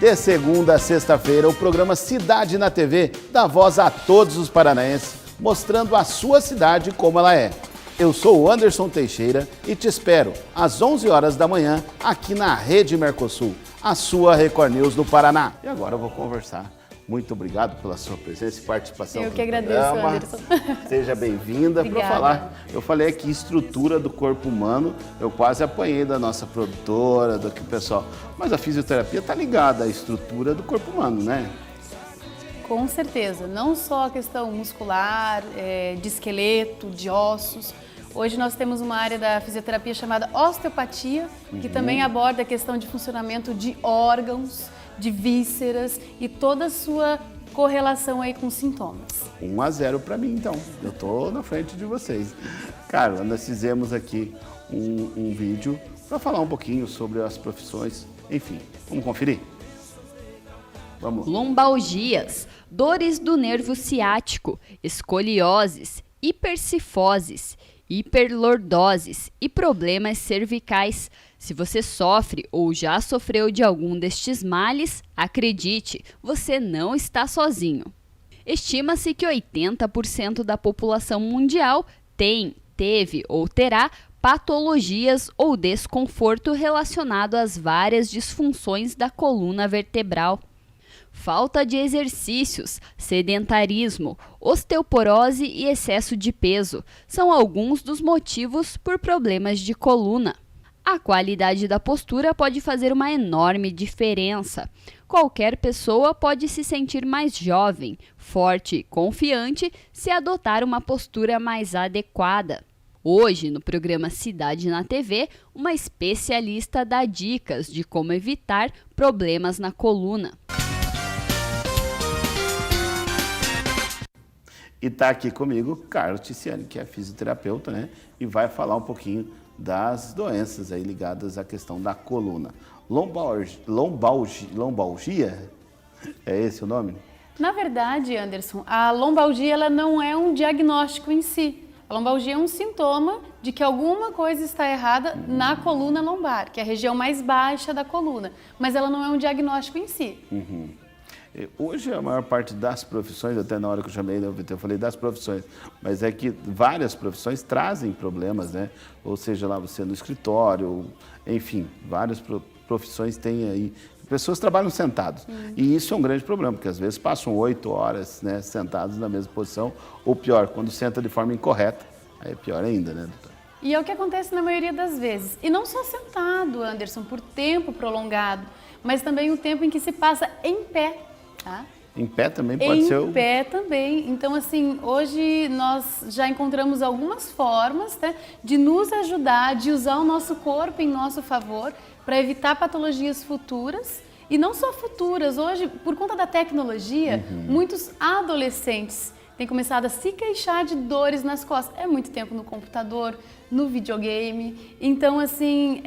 De segunda a sexta-feira, o programa Cidade na TV dá voz a todos os paranaenses, mostrando a sua cidade como ela é. Eu sou o Anderson Teixeira e te espero às 11 horas da manhã aqui na Rede Mercosul, a sua Record News do Paraná. E agora eu vou conversar. Muito obrigado pela sua presença e participação. Eu que agradeço, Anderson. Seja bem-vinda. Para falar, eu falei aqui estrutura do corpo humano, eu quase apanhei da nossa produtora, do que pessoal. Mas a fisioterapia está ligada à estrutura do corpo humano, né? Com certeza, não só a questão muscular, de esqueleto, de ossos. Hoje nós temos uma área da fisioterapia chamada osteopatia, que também aborda a questão de funcionamento de órgãos, de vísceras e toda a sua correlação aí com sintomas. 1-0 para mim, então. Eu tô na frente de vocês. Carla, nós fizemos aqui um vídeo para falar um pouquinho sobre as profissões. Enfim, vamos conferir? Vamos. Lombalgias, dores do nervo ciático, escolioses, hipercifoses, hiperlordoses e problemas cervicais. Se você sofre ou já sofreu de algum destes males, acredite, você não está sozinho. Estima-se que 80% da população mundial tem, teve ou terá patologias ou desconforto relacionado às várias disfunções da coluna vertebral. Falta de exercícios, sedentarismo, osteoporose e excesso de peso são alguns dos motivos por problemas de coluna. A qualidade da postura pode fazer uma enorme diferença. Qualquer pessoa pode se sentir mais jovem, forte e confiante se adotar uma postura mais adequada. Hoje, no programa Cidade na TV, uma especialista dá dicas de como evitar problemas na coluna. E está aqui comigo Carla Ticiani, que é fisioterapeuta, né? E vai falar um pouquinho das doenças aí ligadas à questão da coluna. Lombalgia? É esse o nome? Na verdade, Anderson, a lombalgia ela não é um diagnóstico em si. A lombalgia é um sintoma de que alguma coisa está errada na coluna lombar, que é a região mais baixa da coluna. Mas ela não é um diagnóstico em si. Hoje a maior parte das profissões, até na hora que eu chamei, eu falei das profissões, mas é que várias profissões trazem problemas, né? Ou seja, lá você no escritório, enfim, várias profissões têm aí, pessoas trabalham sentados. E isso é um grande problema, porque às vezes passam 8 horas, né, sentados na mesma posição, ou pior, quando senta de forma incorreta, aí é pior ainda, né, doutor? E é o que acontece na maioria das vezes. E não só sentado, Anderson, por tempo prolongado, mas também o tempo em que se passa em pé. Tá? Em pé também pode ser? Em pé também. Então, assim, hoje nós já encontramos algumas formas, né, de nos ajudar, de usar o nosso corpo em nosso favor para evitar patologias futuras. E não só futuras, hoje, por conta da tecnologia, muitos adolescentes têm começado a se queixar de dores nas costas. É muito tempo no computador, no videogame. Então, assim,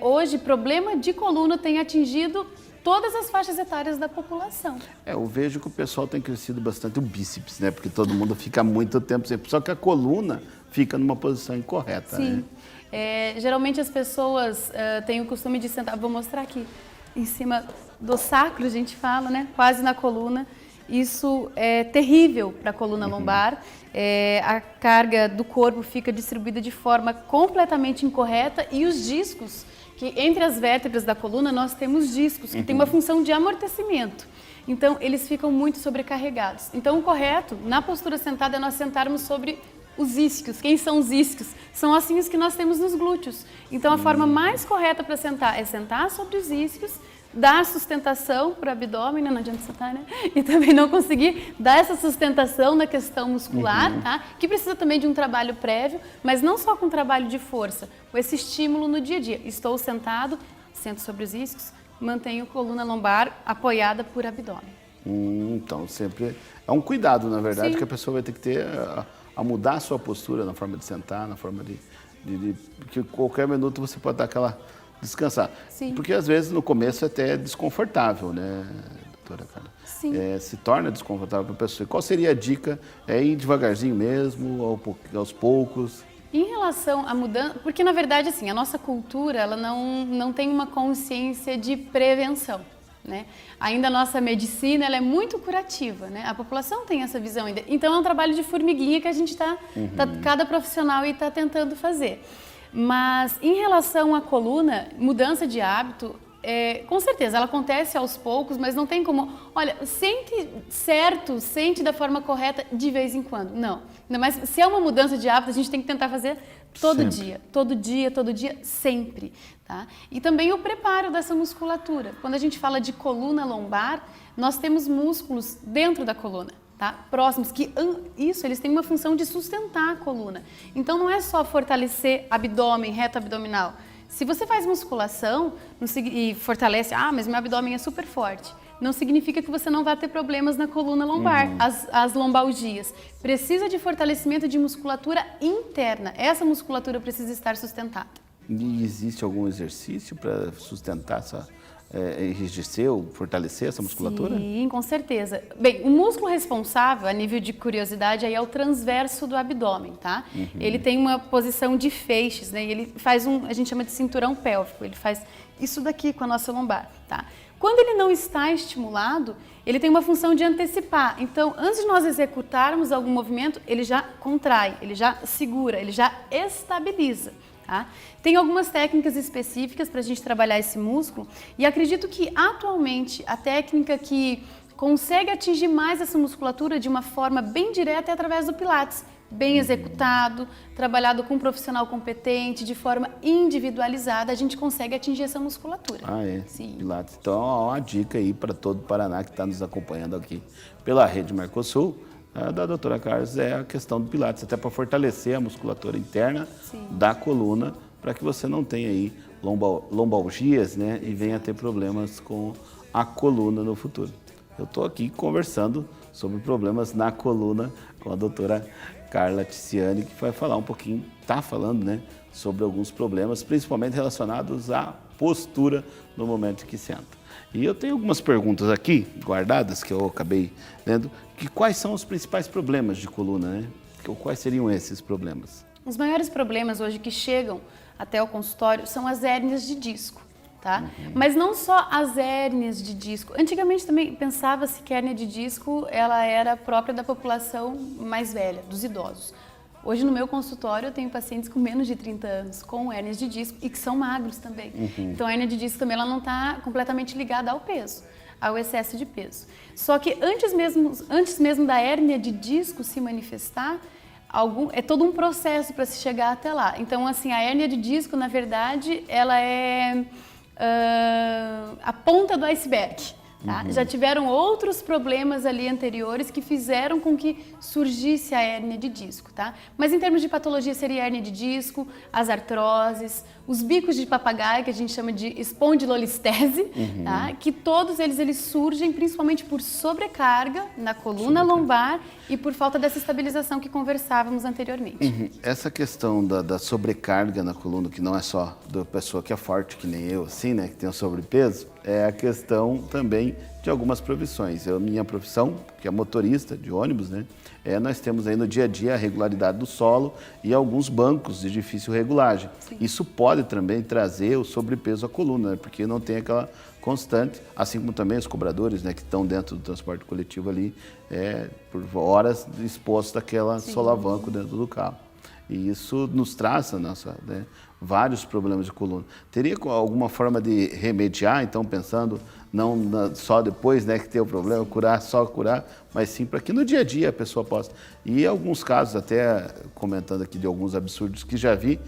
hoje, problema de coluna tem atingido todas as faixas etárias da população. Eu vejo que o pessoal tem crescido bastante o bíceps, né? Porque todo mundo fica muito tempo sem. Só que a coluna fica numa posição incorreta, Sim. né? Geralmente as pessoas têm o costume de sentar, vou mostrar aqui, em cima do sacro, a gente fala, né? Quase na coluna. Isso é terrível para a coluna lombar. A carga do corpo fica distribuída de forma completamente incorreta e os discos, que entre as vértebras da coluna nós temos discos que têm uma função de amortecimento. Então, eles ficam muito sobrecarregados. Então, o correto, na postura sentada, é nós sentarmos sobre os isquios. Quem são os isquios? São ossinhos que nós temos nos glúteos. Então, a forma mais correta para sentar é sentar sobre os isquios, dar sustentação para o abdômen, não adianta sentar, né? E também não conseguir dar essa sustentação na questão muscular, tá? Que precisa também de um trabalho prévio, mas não só com trabalho de força, com esse estímulo no dia a dia. Estou sentado, sento sobre os isquios, mantenho a coluna lombar apoiada por abdômen. Então, sempre é um cuidado, na verdade, Sim. que a pessoa vai ter que ter a mudar a sua postura na forma de sentar, na forma de porque qualquer minuto você pode dar aquela descansar. Sim. Porque às vezes no começo até é desconfortável, né, doutora Carla? Sim. Se torna desconfortável para a pessoa. Qual seria a dica? É ir devagarzinho mesmo, aos poucos? Em relação à mudança, porque na verdade assim, a nossa cultura ela não tem uma consciência de prevenção. né? Ainda a nossa medicina, ela é muito curativa, né? A população tem essa visão ainda. Então é um trabalho de formiguinha que a gente cada profissional está tentando fazer. Mas em relação à coluna, mudança de hábito, com certeza, ela acontece aos poucos, mas não tem como, olha, sente certo, sente da forma correta de vez em quando. Não. Ainda mais se é uma mudança de hábito, a gente tem que tentar fazer todo dia, sempre. Tá? E também o preparo dessa musculatura. Quando a gente fala de coluna lombar, nós temos músculos dentro da coluna. Tá? Próximos, que eles têm uma função de sustentar a coluna. Então não é só fortalecer abdômen, reto abdominal. Se você faz musculação e fortalece, mas meu abdômen é super forte, não significa que você não vai ter problemas na coluna lombar, as lombalgias. Precisa de fortalecimento de musculatura interna. Essa musculatura precisa estar sustentada. E existe algum exercício para sustentar enrijecer ou fortalecer essa musculatura? Sim, com certeza. Bem, o músculo responsável, a nível de curiosidade, aí é o transverso do abdômen, tá? Ele tem uma posição de feixes, né? E ele faz a gente chama de cinturão pélvico, ele faz isso daqui com a nossa lombar, tá? Quando ele não está estimulado, ele tem uma função de antecipar. Então, antes de nós executarmos algum movimento, ele já contrai, ele já segura, ele já estabiliza. Tá? Tem algumas técnicas específicas para a gente trabalhar esse músculo e acredito que atualmente a técnica que consegue atingir mais essa musculatura de uma forma bem direta é através do Pilates, bem executado, trabalhado com um profissional competente, de forma individualizada, a gente consegue atingir essa musculatura. Sim. Pilates. Então, uma dica aí para todo o Paraná que está nos acompanhando aqui pela Rede Mercosul. Da doutora Carlos é a questão do Pilates, até para fortalecer a musculatura interna da coluna, para que você não tenha aí lombalgias, né, e venha a ter problemas com a coluna no futuro. Eu estou aqui conversando sobre problemas na coluna com a doutora Carla Ticiani, que vai falar um pouquinho, está falando, né, sobre alguns problemas, principalmente relacionados à postura no momento que senta. E eu tenho algumas perguntas aqui, guardadas, que eu acabei lendo, que quais são os principais problemas de coluna, né? Quais seriam esses problemas? Os maiores problemas hoje que chegam até o consultório são as hérnias de disco, tá? Mas não só as hérnias de disco. Antigamente também pensava-se que a hérnia de disco ela era própria da população mais velha, dos idosos. Hoje no meu consultório eu tenho pacientes com menos de 30 anos, com hérnias de disco e que são magros também. Então a hérnia de disco também ela não está completamente ligada ao peso, ao excesso de peso. Só que antes mesmo da hérnia de disco se manifestar, é todo um processo para se chegar até lá. Então assim, a hérnia de disco, na verdade, ela é a ponta do iceberg. Tá? Já tiveram outros problemas ali anteriores que fizeram com que surgisse a hérnia de disco, tá? Mas em termos de patologia seria a hérnia de disco, as artroses, os bicos de papagaio, que a gente chama de espondilolistese, tá? Que todos eles surgem principalmente por sobrecarga na coluna lombar e por falta dessa estabilização que conversávamos anteriormente. Essa questão da sobrecarga na coluna, que não é só da pessoa que é forte, que nem eu, assim, né, que tem o sobrepeso, é a questão também de algumas profissões. Minha profissão, que é motorista de ônibus, né, nós temos aí no dia a dia a regularidade do solo e alguns bancos de difícil regulagem. Sim. Isso pode também trazer o sobrepeso à coluna, né, porque não tem aquela constante, assim como também os cobradores, né, que estão dentro do transporte coletivo ali, por horas expostos àquela solavanco dentro do carro. E isso nos traz vários problemas de coluna. Teria alguma forma de remediar, então, pensando não só depois, né, que tem o problema, só curar, mas sim para que no dia a dia a pessoa possa. E alguns casos, até comentando aqui de alguns absurdos que já vi,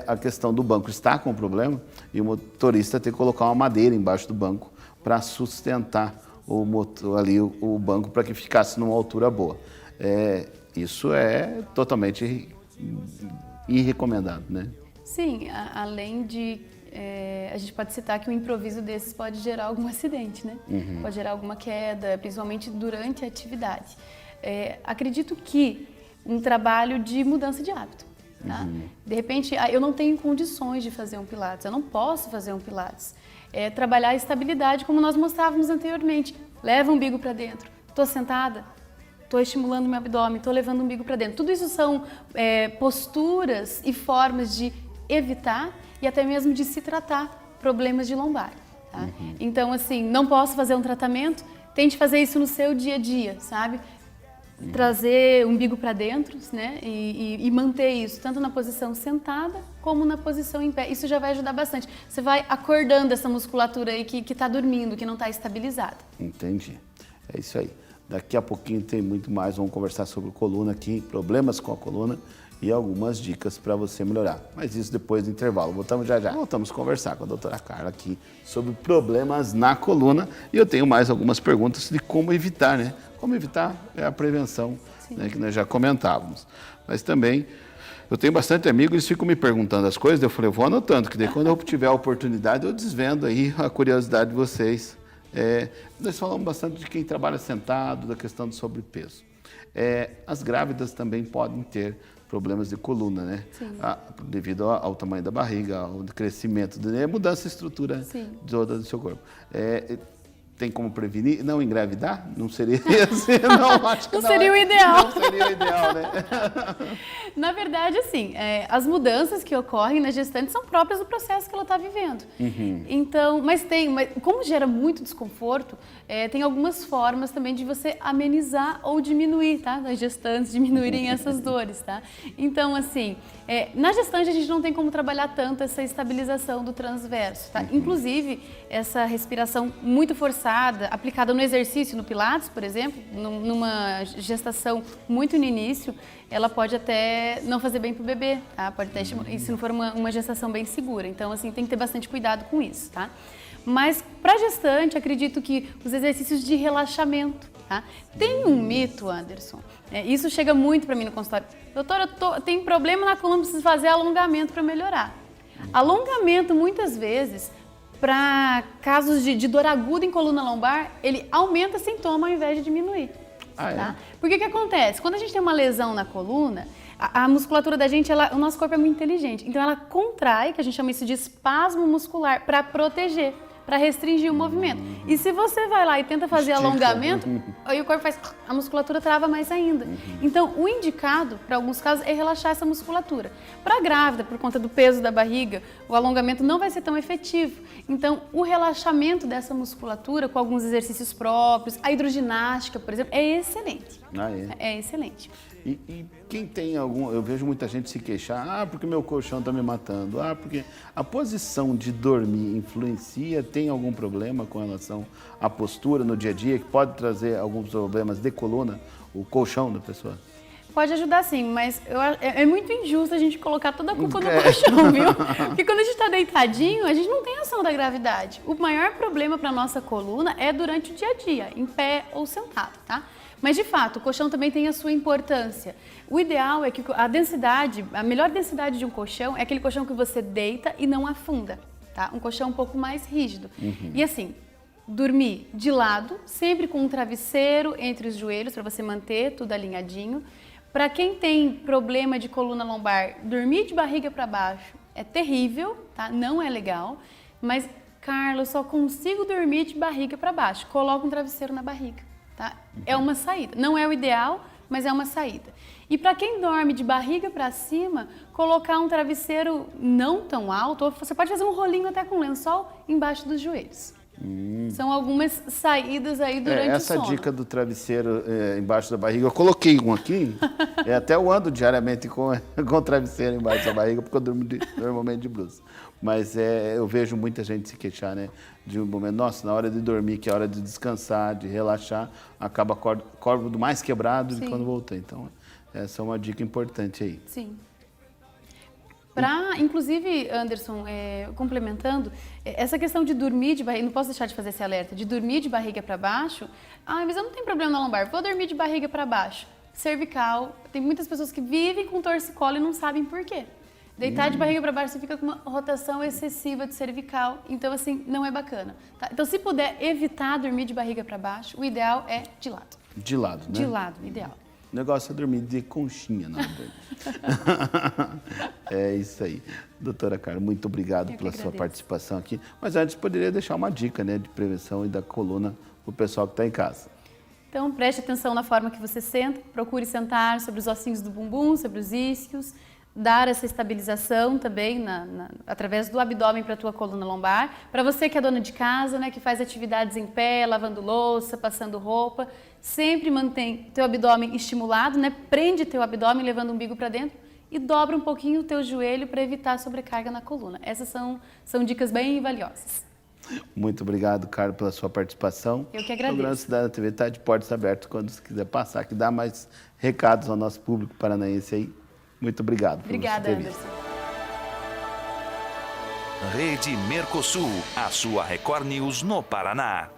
a questão do banco estar com problema e o motorista ter que colocar uma madeira embaixo do banco para sustentar o banco para que ficasse numa altura boa. Isso é totalmente irrecomendado, né? Sim, além de... a gente pode citar que um improviso desses pode gerar algum acidente, né? Pode gerar alguma queda, principalmente durante a atividade. Acredito que um trabalho de mudança de hábito. Tá? De repente, eu não tenho condições de fazer um Pilates, eu não posso fazer um Pilates. Trabalhar a estabilidade, como nós mostrávamos anteriormente. Leva o umbigo para dentro. Estou sentada? Estou estimulando meu abdômen, estou levando o umbigo para dentro. Tudo isso são posturas e formas de evitar e até mesmo de se tratar problemas de lombar. Tá? Então, assim, não posso fazer um tratamento, tente fazer isso no seu dia a dia, sabe? Trazer o umbigo para dentro, né? E manter isso, tanto na posição sentada, como na posição em pé. Isso já vai ajudar bastante. Você vai acordando essa musculatura aí que está dormindo, que não está estabilizada. Entendi. É isso aí. Daqui a pouquinho tem muito mais. Vamos conversar sobre coluna aqui, problemas com a coluna e algumas dicas para você melhorar. Mas isso depois do intervalo. Voltamos já já. Voltamos a conversar com a doutora Carla aqui sobre problemas na coluna. E eu tenho mais algumas perguntas de como evitar, né? Como evitar é a prevenção, né, que nós já comentávamos. Mas também, eu tenho bastante amigos, eles ficam me perguntando as coisas, eu falei, eu vou anotando, que daí quando eu tiver a oportunidade, eu desvendo aí a curiosidade de vocês. Nós falamos bastante de quem trabalha sentado, da questão do sobrepeso. As grávidas também podem ter problemas de coluna, né? Devido ao tamanho da barriga, ao crescimento, mudança de estrutura toda do seu corpo. Tem como prevenir? Não engravidar? Não seria assim? Não, acho que não seria o ideal. Não seria o ideal, né? Na verdade, assim, as mudanças que ocorrem na gestante são próprias do processo que ela está vivendo. Então, mas como gera muito desconforto, tem algumas formas também de você amenizar ou diminuir, tá? Das gestantes diminuírem essas dores, tá? Então, assim, na gestante a gente não tem como trabalhar tanto essa estabilização do transverso, tá? Inclusive, essa respiração muito forçada, aplicada no exercício, no Pilates, por exemplo, numa gestação muito no início, ela pode até não fazer bem para o bebê, tá? Pode até, se não for uma gestação bem segura. Então, assim, tem que ter bastante cuidado com isso, tá? Mas, para gestante, acredito que os exercícios de relaxamento, tá? Tem um mito, Anderson, isso chega muito para mim no consultório. Doutora, eu tenho problema na coluna, preciso fazer alongamento para melhorar. Alongamento, muitas vezes, para casos de dor aguda em coluna lombar, ele aumenta sintoma ao invés de diminuir. Tá? Porque o que acontece? Quando a gente tem uma lesão na coluna, a musculatura da gente, o nosso corpo é muito inteligente. Então ela contrai, que a gente chama isso de espasmo muscular, para proteger, para restringir o movimento. E se você vai lá e tenta fazer alongamento, aí o corpo faz, a musculatura trava mais ainda. Então o indicado, para alguns casos, é relaxar essa musculatura. Para a grávida, por conta do peso da barriga, o alongamento não vai ser tão efetivo. Então o relaxamento dessa musculatura, com alguns exercícios próprios, a hidroginástica, por exemplo, é excelente. É excelente. E quem tem eu vejo muita gente se queixar, porque meu colchão está me matando, porque a posição de dormir influencia, tem algum problema com relação à postura no dia a dia, que pode trazer alguns problemas de coluna, o colchão da pessoa? Pode ajudar sim, mas é muito injusto a gente colocar toda a culpa no colchão, viu? Porque quando a gente está deitadinho, a gente não tem ação da gravidade. O maior problema para a nossa coluna é durante o dia a dia, em pé ou sentado, tá? Mas, de fato, o colchão também tem a sua importância. O ideal é que a melhor densidade de um colchão é aquele colchão que você deita e não afunda, tá? Um colchão um pouco mais rígido. E assim, dormir de lado, sempre com um travesseiro entre os joelhos, para você manter tudo alinhadinho. Para quem tem problema de coluna lombar, dormir de barriga para baixo é terrível, tá? Não é legal. Mas, Carla, eu só consigo dormir de barriga para baixo. Coloca um travesseiro na barriga. Tá? É uma saída. Não é o ideal, mas é uma saída. E para quem dorme de barriga para cima, colocar um travesseiro não tão alto, ou você pode fazer um rolinho até com lençol embaixo dos joelhos. São algumas saídas aí durante o sono. Essa dica do travesseiro embaixo da barriga, eu coloquei um aqui, até eu ando diariamente com o travesseiro embaixo da barriga, porque eu durmo normalmente de blusa. Mas eu vejo muita gente se queixar, né? De um momento, nossa, na hora de dormir, que é a hora de descansar, de relaxar, acaba acordo mais quebrado de quando voltei. Então, essa é uma dica importante aí. Sim. Inclusive, Anderson, complementando, essa questão de dormir de barriga, não posso deixar de fazer esse alerta, de dormir de barriga para baixo, mas eu não tenho problema na lombar, vou dormir de barriga para baixo. Cervical, tem muitas pessoas que vivem com torcicolo e não sabem por quê. Deitar de barriga para baixo, você fica com uma rotação excessiva de cervical, então assim, não é bacana. Tá? Então, se puder evitar dormir de barriga para baixo, o ideal é de lado. De lado, né? De lado, ideal. O negócio é dormir de conchinha, na verdade. É isso aí. Doutora Carla, muito obrigado pela sua participação aqui. Mas antes, poderia deixar uma dica, né, de prevenção e da coluna para o pessoal que está em casa. Então, preste atenção na forma que você senta. Procure sentar sobre os ossinhos do bumbum, sobre os isquios. dar essa estabilização também através do abdômen para a tua coluna lombar. Para você que é dona de casa, né, que faz atividades em pé, lavando louça, passando roupa, sempre mantém teu abdômen estimulado, né? Prende teu abdômen levando o umbigo para dentro e dobra um pouquinho o teu joelho para evitar sobrecarga na coluna. Essas são dicas bem valiosas. Muito obrigado, Carlos, pela sua participação. Eu que O agradeço. Programa Cidade da TV está de portas abertas quando você quiser passar, que dá mais recados ao nosso público paranaense aí. Muito obrigado. Obrigada, Anderson. Rede Mercosul, a sua Record News no Paraná.